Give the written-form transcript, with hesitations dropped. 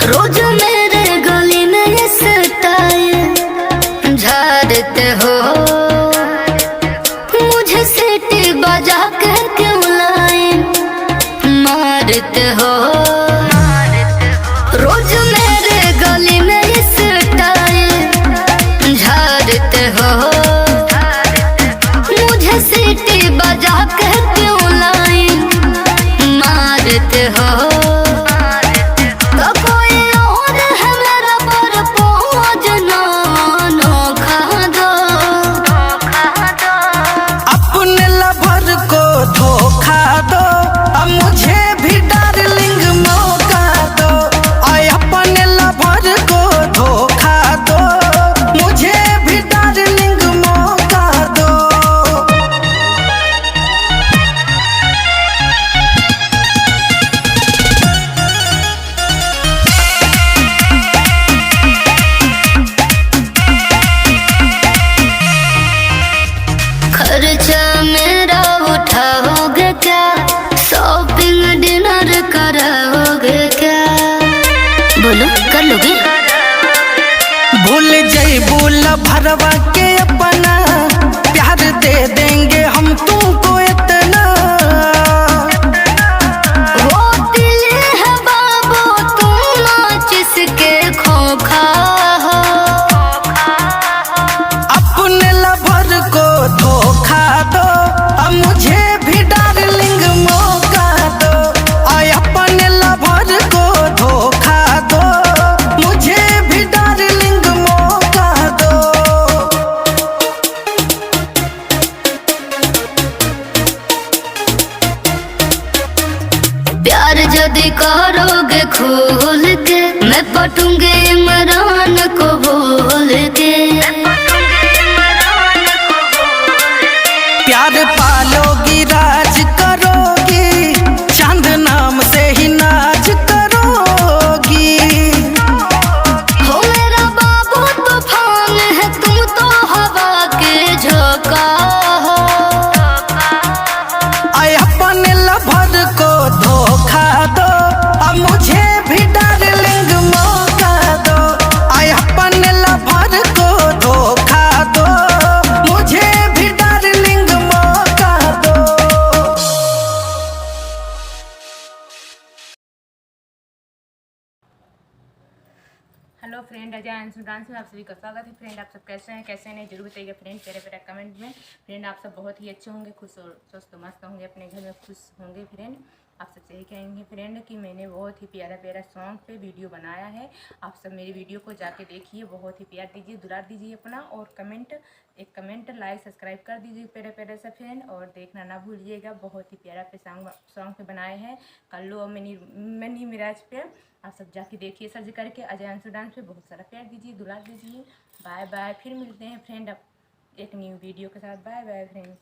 रोज मेरे गली में ये स्टाइल झाड़ते हो, मुझे सीटी बजा के क्यों लाइन मारते हो। रोज मेरे गली में ये स्टाइल झाड़ते हो, मुझे सीटी बजा के क्यों लाइन मारते हो। खर्चा मेरा उठाओगे क्या, शॉपिंग डिनर कराओगे क्या, बोलो कर लोगे। भूल जइबू भरवा के अपना प्यार दे देंगे हम तुमको इतना। वो दिल है बाबू तुम जिसके खोखा हो, अपने लवर को धोखा दो अब मुझे भी डार्लिंग मौका दो। आय अपने लवर को धोखा दो मुझे भी डार्लिंग मौका दो। प्यार यदि करोगे खोल के, मैं पटूंगे इमरान को बोल के। प्यार पालोगी राज करोगी, चांद नाम से ही नाच करोगी। हो मेरा बाबू तूफान है तुम तो हवा के झोंका हो, आय अपने लवर को धोखा दो अब मुझे भी डार्लिंग मौका दो। आय अपने लवर को धोखा दो मुझे भी डार्लिंग मौका दो। Hello friend, Ajay Anshu dance में आप सभी का स्वागत है। फ्रेंड आप सब कैसे हैं, कैसे नहीं जरूर बताइएगा फ्रेंड प्यारे प्यारे कमेंट में। फ्रेंड आप सब बहुत ही अच्छे होंगे, खुश और स्वस्थ मस्त होंगे, अपने घर में खुश होंगे। फ्रेंड आप सबसे यही कहेंगे फ्रेंड कि मैंने बहुत ही प्यारा प्यारा सॉन्ग पे वीडियो बनाया है। आप सब मेरी वीडियो को जाके देखिए, बहुत ही प्यार दीजिए, दुलार दीजिए अपना, और एक कमेंट लाइक सब्सक्राइब कर दीजिए प्यारे प्यारे से फ्रेंड। और देखना ना भूलिएगा, बहुत ही प्यारा पे सॉन्ग पे बनाए हैं कल्लू और मनी मिराज पे। आप सब जाके देखिए सर्च करके अजय अंशु डांस पे। बहुत सारा प्यार दीजिए, दुलार दीजिए। बाय बाय, फिर मिलते हैं फ्रेंड एक न्यू वीडियो के साथ। Bye bye friend.